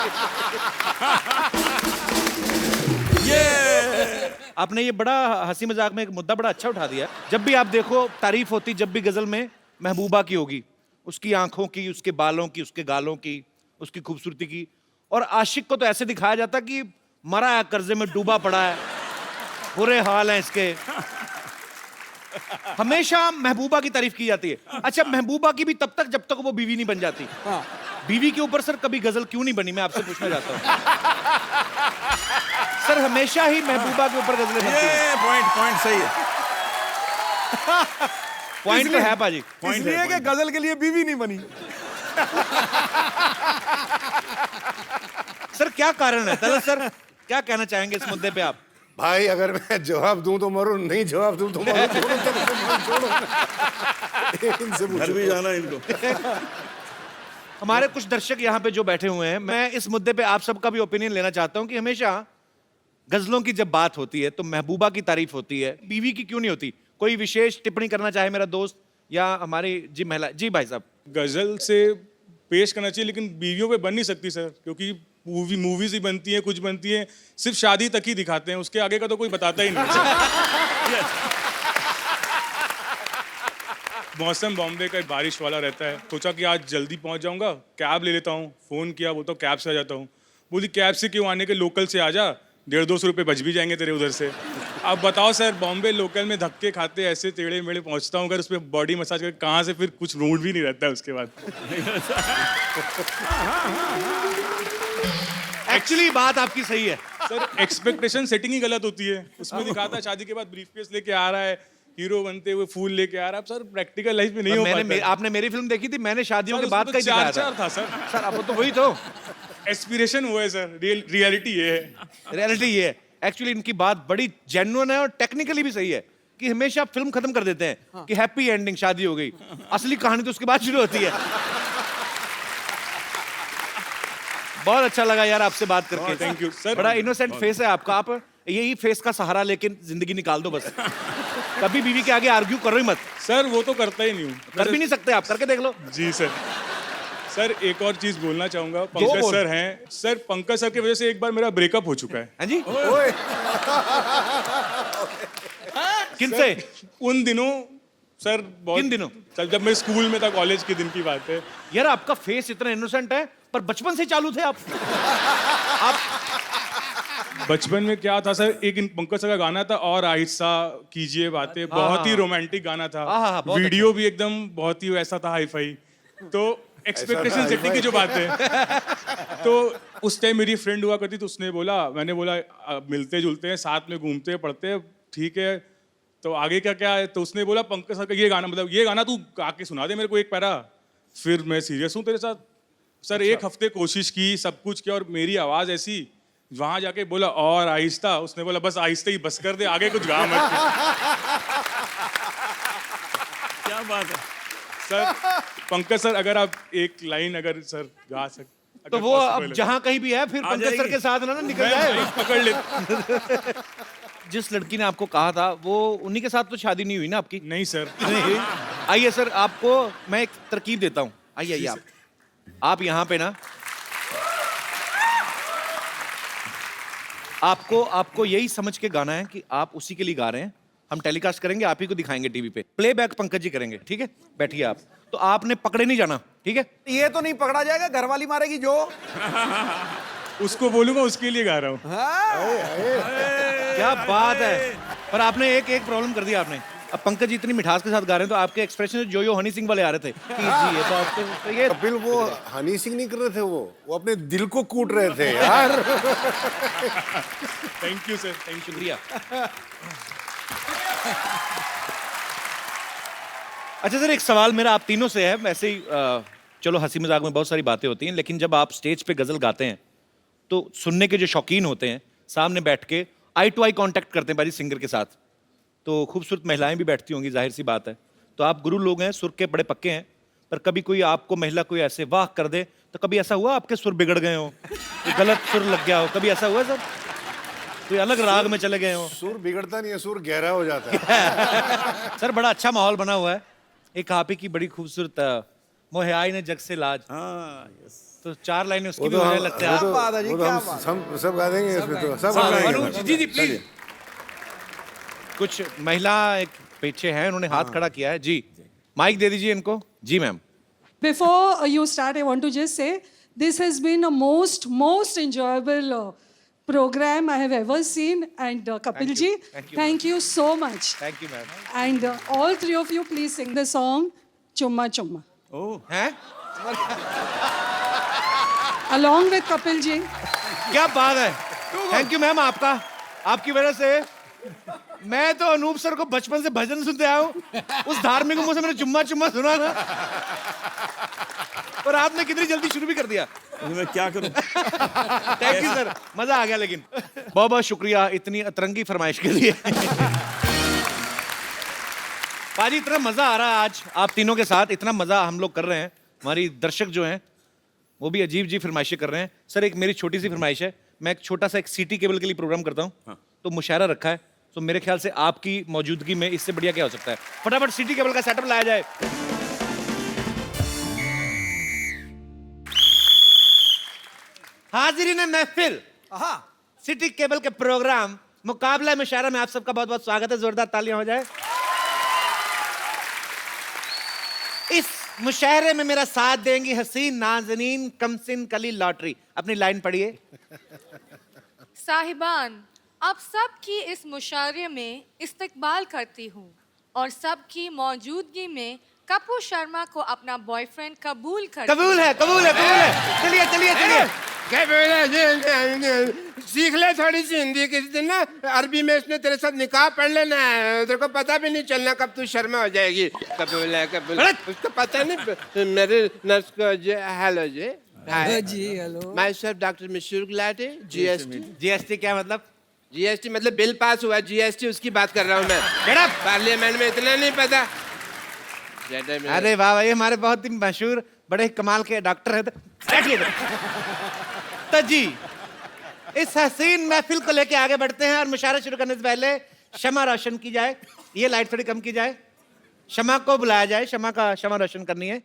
S8: ये आपने ये बड़ा हंसी मजाक में एक मुद्दा बड़ा अच्छा उठा दिया। जब भी आप देखो तारीफ होती, जब भी गजल में महबूबा की होगी, उसकी आंखों की, उसके बालों की, उसके गालों की, उसकी खूबसूरती की, और आशिक को तो ऐसे दिखाया जाता कि मरा है, कर्जे में डूबा पड़ा है, बुरे हाल हैं इसके। हमेशा महबूबा की तारीफ की जाती है। अच्छा, महबूबा की भी तब तक जब तक वो बीवी नहीं बन जाती। बीवी के ऊपर सर कभी गजल क्यों नहीं बनी, मैं आपसे पूछना चाहता हूँ। सर हमेशा ही महबूबा के ऊपर गजलें बनती हैं।
S10: ये पॉइंट सही है।
S8: पॉइंट तो है पाजी।
S9: इसलिए कि गजल के लिए बीवी नहीं बनी।
S8: सर क्या कारण है तलत सर, क्या कहना चाहेंगे इस मुद्दे पे आप?
S12: भाई अगर मैं जवाब दूं तो मरूं, नहीं जवाब दूं तो मरूं, दोनों तरफ से मरूं, छोड़ो। इनसे
S10: घर
S12: पूछो।
S10: भी जाना इनको।
S8: हमारे कुछ दर्शक यहाँ पे जो बैठे हुए हैं, मैं इस मुद्दे पे आप सबका भी ओपिनियन लेना चाहता हूँ कि हमेशा गजलों की जब बात होती है तो महबूबा की तारीफ होती है, बीवी की क्यों नहीं होती? कोई विशेष टिप्पणी करना चाहे मेरा दोस्त या हमारी जी महिला? जी भाई साहब।
S13: गजल से पेश करना चाहिए, लेकिन बीवियों पे बन नहीं सकती सर, क्योंकि मूवीज ही बनती हैं, कुछ बनती हैं, सिर्फ शादी तक ही दिखाते हैं, उसके आगे का तो कोई बताता ही नहीं। मौसम बॉम्बे का बारिश वाला रहता है, सोचा कि आज जल्दी पहुंच जाऊंगा, कैब ले लेता हूँ, फोन किया, वो तो कैब से आ जाता हूँ, बोली कैब से क्यों आने के, लोकल से आ जा, 150-200 रुपये बच भी जाएंगे तेरे उधर से। अब बताओ सर, बॉम्बे लोकल में धक्के खाते ऐसे टेढ़े मेढ़े पहुंचता हूँ, अगर उस पर बॉडी मसाज करके कहाँ से फिर कुछ मूड भी नहीं रहता है उसके बाद।
S8: एक्चुअली बात आपकी सही है
S13: सर, एक्सपेक्टेशन सेटिंग ही गलत होती है। उसमें दिखाता है शादी के बाद ब्रीफकेस लेके आ रहा है, हीरो बनते हुए फूल लेके आ रहा है। सर प्रैक्टिकल लाइफ में नहीं हो पाता।
S8: आपने मेरी फिल्म देखी थी, मैंने शादियों
S13: सर,
S8: के बाद
S13: उसमें
S8: का ही
S13: तो
S8: दिखाया
S13: चार था सर।
S8: सर अब तो वही तो
S13: एस्पिरेशन वो है सर, रियलिटी ये है।
S8: रियलिटी ये है। एक्चुअली इनकी बात बड़ी जेन्युइन है और टेक्निकली भी सही है कि हमेशा फिल्म खत्म कर देते हैं कि हैप्पी एंडिंग, शादी हो गई। असली कहानी तो उसके बाद शुरू होती है। बहुत अच्छा लगा यार आपसे बात करके।
S13: Thank you sir.
S8: बड़ा इनोसेंट फेस है आपका, आप यही फेस का सहारा लेके जिंदगी निकाल दो बस। कभी बीवी के आगे आर्ग्यू करो ही मत।
S13: सर वो तो करता ही नहीं हूँ।
S8: कर भी नहीं सकते आप, करके देख लो।
S13: जी सर। सर एक और चीज बोलना चाहूंगा, पंकज सर हैं सर, पंकज सर की वजह से एक बार मेरा ब्रेकअप हो चुका है।
S8: हाँ जी? किनसे?
S13: उन दिनों सर, बहुत
S8: किन दिनों?
S13: सर जब मैं स्कूल में था, कॉलेज के दिन की बात है।
S8: यार आपका फेस इतना इनोसेंट है, पर बचपन से चालू थे आप।
S13: बचपन में क्या था सर, एक पंकज सर का गाना था, और आहिस्ता कीजिए बातें, बहुत ही रोमांटिक गाना था। वीडियो भी एकदम बहुत ही वैसा था, हाई फाई। तो एक्सपेक्टेशन सेटिंग की जो बात है, तो उस टाइम मेरी फ्रेंड हुआ करती, तो उसने बोला, मैंने बोला मिलते जुलते हैं, साथ में घूमते हैं, पढ़ते हैं, ठीक है, तो आगे का क्या है? तो उसने बोला पंकज सर का ये गाना, मतलब ये गाना तू गा के सुना दे मेरे को एक पैरा। फिर मैं सीरियस हूँ तेरे साथ सर। एक हफ्ते कोशिश की, सब कुछ किया, और मेरी आवाज ऐसी, वहां जाके बोला और आहिस्ता, उसने बोला बस आहिस्ता ही बस कर दे, आगे कुछ गा मत।
S10: क्या बात है
S13: सर। पंकज सर अगर आप एक लाइन अगर सर गा सकते
S8: तो वो अब जहां कहीं भी है, फिर पंकज सर के साथ ना निकल जाए,
S13: पकड़ ले।
S8: जिस लड़की ने आपको कहा था वो उन्हीं के साथ तो शादी नहीं हुई ना आपकी?
S13: नहीं सर।
S8: नहीं। आइए सर, आपको मैं एक तरकीब देता हूँ। आइए आइए आप यहाँ पे ना, आपको यही समझ के गाना है कि आप उसी के लिए गा रहे हैं। हम टेलीकास्ट करेंगे, आप ही को दिखाएंगे टीवी पे, प्लेबैक पंकज जी करेंगे, ठीक है? बैठिए आप। तो आपने पकड़े नहीं जाना, ठीक है?
S9: ये तो नहीं पकड़ा जाएगा, घरवाली मारेगी जो।
S13: उसको बोलूंगा, उसके लिए गा रहा हूँ।
S8: क्या बात है। पर आपने एक प्रॉब्लम कर दिया आपने। अब पंकज जी इतनी मिठास के साथ गा रहे हैं तो आपके एक्सप्रेशन जो यो हनी सिंह वाले आ रहे थे कि जी ये तो आपको तो ये
S12: कपिल वो हनी सिंह नहीं कर रहे थे, वो अपने दिल को कूट रहे थे यार।
S13: थैंक यू सर, थैंक
S8: शुक्रिया। अच्छा सर, एक सवाल मेरा आप तीनों से है। वैसे ही चलो हंसी मजाक में बहुत सारी बातें होती हैं, लेकिन जब आप स्टेज पे गजल गाते हैं तो सुनने के जो शौकीन होते हैं सामने बैठ के आई टू आई कांटेक्ट करते हैं भाई सिंगर के साथ, तो खूबसूरत महिलाएं भी बैठती होंगी, जाहिर सी बात है। तो आप गुरु लोग हैं, सुर के बड़े पक्के हैं, पर कभी कोई आपको महिला कोई ऐसे वाह कर दे तो कभी ऐसा हुआ आपके सुर बिगड़ गए हो, गलत सुर लग गया हो, कभी ऐसा हुआ सर? कोई अलग राग में चले गए हो?
S12: सुर बिगड़ता नहीं है, सुर गहरा हो जाता है।
S8: सर बड़ा अच्छा माहौल बना हुआ है। एक आप ही की बड़ी खूबसूरत मोहे आई ने जग से लाज, तो 4 लाइनें उसकी भी मुझे लगता है।
S12: हम सब गा देंगे इसमें, तो सब गाएंगे।
S8: जी जी प्लीज। कुछ महिला एक पीछे हैं, उन्होंने हाथ खड़ा किया है। जी माइक दे दीजिए इनको। जी ma'am.
S14: Before you start, I want to just say this has been a most enjoyable program I have ever seen. And Kapil ji, thank you so much.
S8: Thank you ma'am.
S14: And all three of you, please sing the song Chumma Chumma.
S8: ओह हैं?
S14: Along with Kapil ji.
S8: क्या बात है, thank you ma'am. आपकी वजह से मैं तो Anoop sir को बचपन से भजन सुनते आया हूँ, उस धार्मिक मुंह से मैंने चुम्मा चुम्मा सुना था, और आपने कितनी जल्दी शुरू भी कर दिया।
S10: मैं क्या करूं?
S8: थैंक यू सर, मजा आ गया। लेकिन बहुत बहुत शुक्रिया इतनी अतरंगी फरमाइश के लिए। पाजी इतना मजा आ रहा है आज आप तीनों के साथ, इतना मजा हम लोग कर रहे हैं, हमारी दर्शक जो हैं वो भी अजीब अजीब फरमाइशें कर रहे हैं। सर एक मेरी छोटी सी फरमाइश है, मैं एक छोटा सा एक सिटी केबल के लिए प्रोग्राम करता हूँ, तो मुशायरा रखा है, तो मेरे ख्याल से आपकी मौजूदगी में इससे बढ़िया क्या हो सकता है। फटाफट सिटी केबल का सेटअप लाया जाए। हाजिरीन महफिल, सिटी केबल के प्रोग्राम मुकाबला मुशायरा में आप सबका बहुत बहुत स्वागत है। जोरदार तालियां हो जाए। इस मुशायरे में मेरा साथ देंगी हसीन नाज़नीन कमसिन कली लॉटरी। अपनी लाइन पढ़िए।
S15: साहिबान, आप सबकी इस मुशायरे में इस्तकबाल करती हूँ और सबकी मौजूदगी में कपूर शर्मा को अपना बॉयफ्रेंड कबूल करती हूँ।
S6: कबूल है। चलिए सीख ले थोड़ी सी हिंदी। किसी दिन ना अरबी में इसने तेरे साथ निकाह पढ़ लेना है, तेरे को पता भी नहीं चलना कब तू शर्मा हो जाएगी। कबूल है। उसको पता नहीं। मेरे नर्स को हेलो जी।
S11: हेलो।
S6: माय सेल्फ डॉक्टर मशहूर गुलाटी।
S8: जीएसटी क्या मतलब?
S6: जीएसटी मतलब बिल पास हुआ, जीएसटी उसकी बात कर रहा हूँ मैं। पार्लियामेंट में इतना नहीं पता।
S8: अरे वाह, ये हमारे बहुत ही मशहूर बड़े कमाल के डॉक्टर हैं। तो जी इस हसीन महफिल को लेके आगे बढ़ते हैं और मुशायरा शुरू करने से पहले शमा रोशन की जाए। ये लाइट थोड़ी कम की जाए, शमा को बुलाया जाए, शमा रोशन करनी है।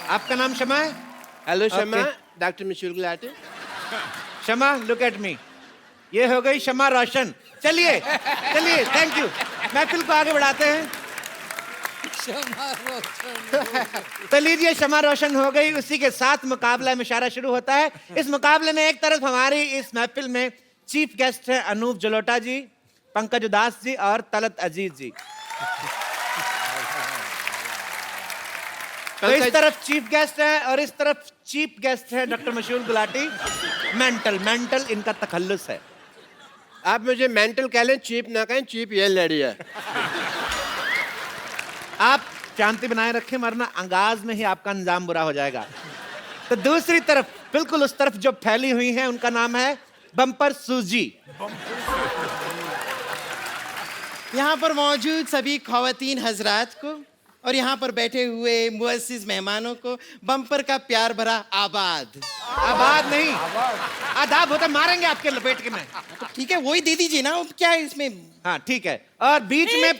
S8: आपका नाम शमा है?
S6: हेलो शमा, डॉक्टर मशहूर गुलाटी।
S8: शमा लुक एट मी, ये हो गई शमा रोशन। चलिए थैंक यू। महफिल को आगे बढ़ाते हैं। तो लीजिए शमा रोशन हो गई, उसी के साथ मुकाबला मुशायरा शुरू होता है। इस मुकाबले में एक तरफ हमारी इस महफिल में चीफ गेस्ट है अनूप जलोटा जी, पंकज उदास जी और तलत अजीज जी। तो इस तरफ चीफ गेस्ट है और इस तरफ चीफ गेस्ट है डॉक्टर मशहूर गुलाटी। मेंटल इनका तखल्लुस है।
S6: आप मुझे मेंटल कह लें, चीप ना कहें, चीप ये लड़ी है।
S8: आप शांति बनाए रखें, वरना अंगाज में ही आपका अंजाम बुरा हो जाएगा। तो दूसरी तरफ, बिल्कुल उस तरफ जो फैली हुई है, उनका नाम है बम्पर सूजी।
S1: यहाँ पर मौजूद सभी खवातीन हजरात को और यहाँ पर बैठे हुए मुअस्सिस मेहमानों को बम्पर का प्यार भरा आबाद।
S8: आबाद नहीं, आदाब होता, मारेंगे आपके लपेट के में।
S1: तो ठीक है, वही दे दीजिए ना, क्या है इसमें।
S8: हाँ ठीक है। और बीच में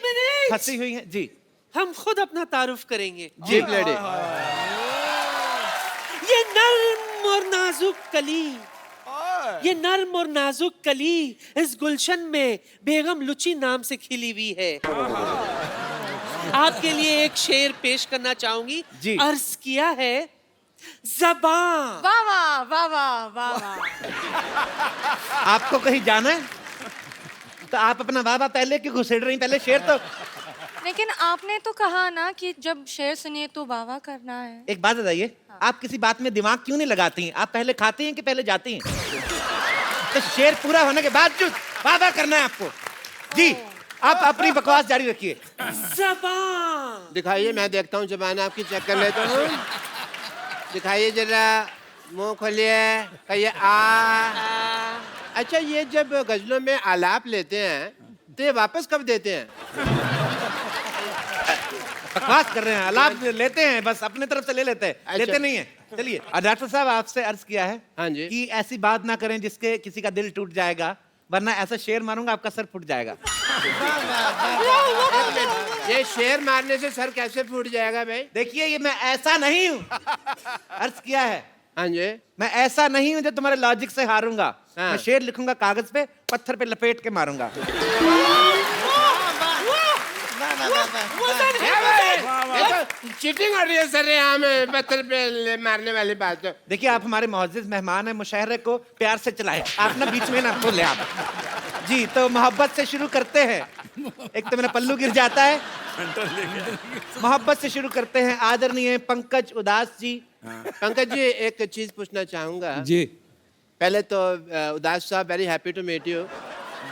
S8: फंसी हुई है जी।
S16: हम खुद अपना तारुफ करेंगे।
S8: जी
S6: लड़े।
S16: ये नर्म और नाजुक कली, ये नर्म और नाजुक कली इस गुलशन में बेगम लुची नाम से खिली हुई है। आपके लिए एक शेर पेश करना चाहूंगी।
S8: जी।
S16: अर्ज किया है ज़बान।
S15: वाह वाह वाह वाह वाह वाह।
S8: आपको कहीं जाना है तो आप अपना वाह वाह पहले क्यों घुसेड़ रही? पहले शेर तो।
S15: लेकिन आपने तो कहा ना कि जब शेर सुनिए तो वाह वाह करना है।
S8: एक बात बताइए, आप किसी बात में दिमाग क्यों नहीं लगाती हैं? आप पहले खाती हैं कि पहले जाती हैं? तो शेर पूरा होने के बाद वाह वाह करना है आपको। जी आप अपनी बकवास जारी रखिए।
S16: ज़बान
S6: दिखाइए, मैं देखता हूँ जबान आपकी चेक कर लेता हूँ। दिखाइए जरा, मुंह खोलिए, कहिए आ। अच्छा, ये जब गजलों में आलाप लेते हैं तो ये वापस कब देते हैं?
S8: बकवास कर रहे हैं, आलाप लेते हैं, बस अपने तरफ से ले लेते हैं।
S6: अच्छा।
S8: लेते नहीं है। चलिए, डॉक्टर साहब आपसे अर्ज किया है
S6: हाँ जी।
S8: कि ऐसी बात ना करें जिसके किसी का दिल टूट जाएगा, वरना ऐसा शेर मारूंगा आपका सर फूट जाएगा।
S6: ये शेर मारने से सर कैसे फूट जाएगा भाई?
S8: देखिए, ये मैं ऐसा नहीं हूँ। अर्ज किया है।
S6: हाँ जी।
S8: मैं ऐसा नहीं हूँ जो तुम्हारे लॉजिक से हारूंगा।
S6: हाँ।
S8: मैं शेर लिखूंगा कागज पे, पत्थर पे लपेट के मारूंगा।
S6: चीटिंग हो रही है सर यहाँ में पत्थर पे मारने वाली बात है।
S1: देखिए आप हमारे मोअज़्ज़िज़ मेहमान हैं, मुशायरे को प्यार से चलाएं, आप ना बीच में ना बोले आप। जी तो मोहब्बत से शुरू करते हैं। एक तो मेरा पल्लू गिर जाता है। मोहब्बत से शुरू करते हैं। आदरणीय पंकज उदास जी।
S6: पंकज जी एक चीज पूछना चाहूंगा।
S11: जी
S6: पहले तो उदास साहब very happy to meet you.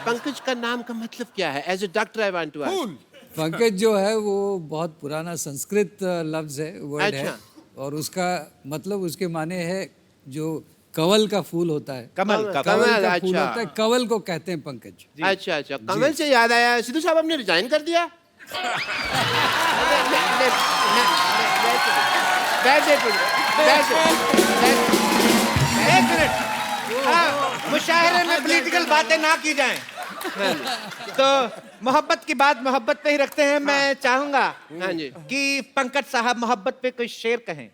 S6: Pankaj का नाम का मतलब क्या है? As a doctor I want to ask.
S11: Pankaj जो है वो बहुत पुराना संस्कृत लफ्ज है, वर्ड है, और उसका मतलब उसके माने है जो कवल का फूल होता है।
S1: कमल
S11: का फूल होता है, कवल को कहते हैं पंकज।
S6: अच्छा अच्छा, कमल से याद आया, सिद्धू साहब आपने रिजाइन कर दिया?
S1: एक मिनट, मुशायरे में पॉलिटिकल बातें ना की जाएं। तो मोहब्बत की बात मोहब्बत पे ही रखते हैं। मैं चाहूंगा कि पंकज साहब मोहब्बत पे कोई शेर कहें।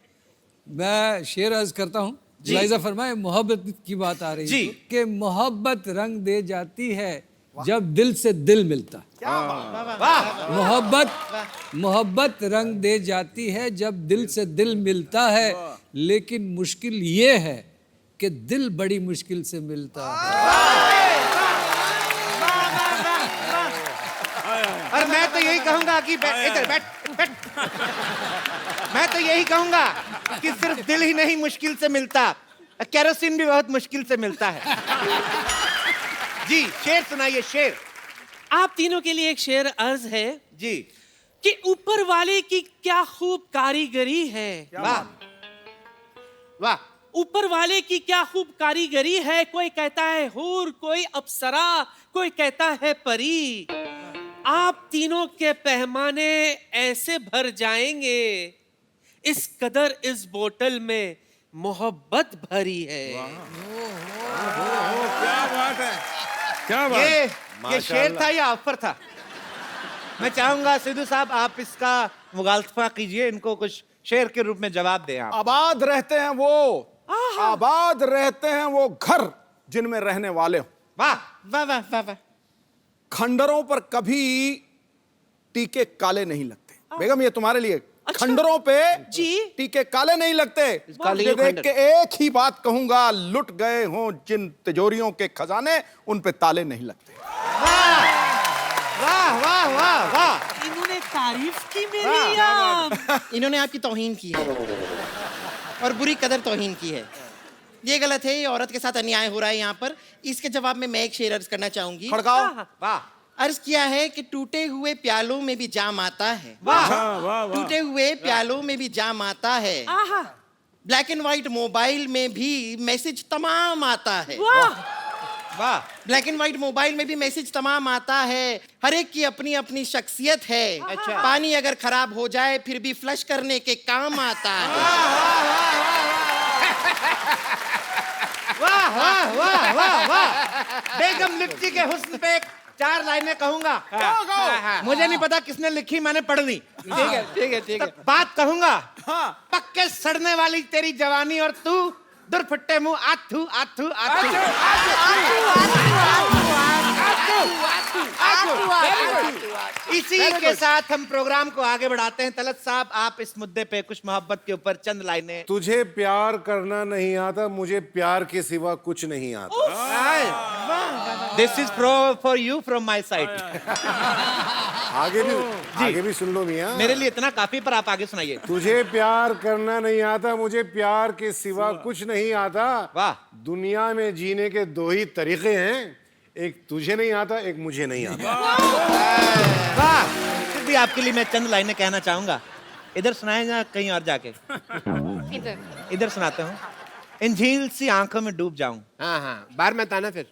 S11: मैं शेर अर्ज करता हूँ। लाइजा फरमाए, मोहब्बत की बात आ रही है कि मोहब्बत रंग दे जाती है जब दिल से दिल मिलता। मोहब्बत रंग दे जाती है जब दिल से दिल मिलता है, लेकिन मुश्किल ये है कि दिल बड़ी मुश्किल से मिलता है।
S1: और मैं तो यही कहूंगा कि इधर बैठ। मैं तो यही कहूंगा कि सिर्फ दिल ही नहीं मुश्किल से मिलता, केरोसिन भी बहुत मुश्किल से मिलता है। जी शेर सुनाइए, शेर।
S16: आप तीनों के लिए एक शेर अर्ज है
S1: जी
S16: कि ऊपर वाले की क्या खूब कारीगरी है।
S1: वाह वाह।
S16: ऊपर वाले की क्या खूब कारीगरी है। कोई कहता है हूर, कोई अप्सरा, कोई कहता है परी। आप तीनों के पैमाने ऐसे भर जाएंगे, इस कदर इस बोतल में मोहब्बत भरी है।
S10: क्या बात है, क्या बात।
S1: ये शेर था या ऑफर था? मैं चाहूंगा सिद्धू साहब आप इसका मुगालफा कीजिए, इनको कुछ शेर के रूप में जवाब दें आप।
S9: आबाद रहते हैं वो, आबाद रहते हैं वो घर जिनमें रहने वाले हो।
S1: वाह वाह वाह वाह वाह।
S9: खंडरों पर कभी टीके काले नहीं लगते। बेगम ये तुम्हारे लिए। खंडरों पे टीके काले नहीं लगते। ये देख के एक ही बात कहूंगा, लुट गए हों जिन तिजोरियों के खजाने, उन पे ताले नहीं लगते।
S1: वाह वाह वाह वाह।
S16: इन्होंने तारीफ की मेरी या
S3: इन्होंने आपकी तौहीन की है और बुरी कदर तौहीन की है। ये गलत है, ये औरत के साथ अन्याय हो रहा है यहाँ पर। इसके जवाब में मैं एक शेर अर्ज करना चाहूंगी।
S9: खड़काओ।
S1: वाह।
S3: अर्ज किया है कि टूटे हुए प्यालों में भी जाम आता है।
S1: वाह।
S3: टूटे हुए प्यालों में भी जाम आता है। ब्लैक एंड व्हाइट मोबाइल में भी मैसेज तमाम आता है। वाह। ब्लैक एंड व्हाइट मोबाइल में भी मैसेज तमाम आता है। हर एक की अपनी अपनी शख्सियत है।
S1: अच्छा।
S3: पानी अगर खराब हो जाए फिर भी फ्लश करने के काम आता है।
S1: वाह वाह वाह वाह वाह। बेगम लिप्टी के हुस्न पे 4 लाइनें कहूंगा। मुझे नहीं पता किसने लिखी, मैंने पढ़ ली।
S6: ठीक है ठीक है ठीक है।
S1: बात कहूंगा। पक्के सड़ने वाली तेरी जवानी और तू दुरफट्टे मुंह आथू आथू आथू। इसी के साथ हम प्रोग्राम को आगे बढ़ाते हैं। तलत साहब आप इस मुद्दे पे कुछ मोहब्बत के ऊपर चंद लाइनें।
S12: तुझे प्यार करना नहीं आता, मुझे प्यार के सिवा कुछ नहीं आता।
S1: This is for you from my side.
S12: आगे भी सुन लो मियां।
S1: मेरे लिए इतना काफी, पर आप आगे सुनाइए।
S12: तुझे प्यार करना नहीं आता, मुझे प्यार के सिवा कुछ नहीं आता।
S1: वाह।
S12: दुनिया में जीने के 2 ही तरीके हैं, एक तुझे नहीं आता, एक मुझे नहीं आता।
S1: वाह। फिर भी आपके लिए मैं चंद लाइनें कहना चाहूंगा। इधर सुनाए या कहीं और जाके? इधर सुनाते हूँ। इन झील सी आंखों में डूब जाऊं।
S6: हाँ हाँ, बाहर मत आना फिर।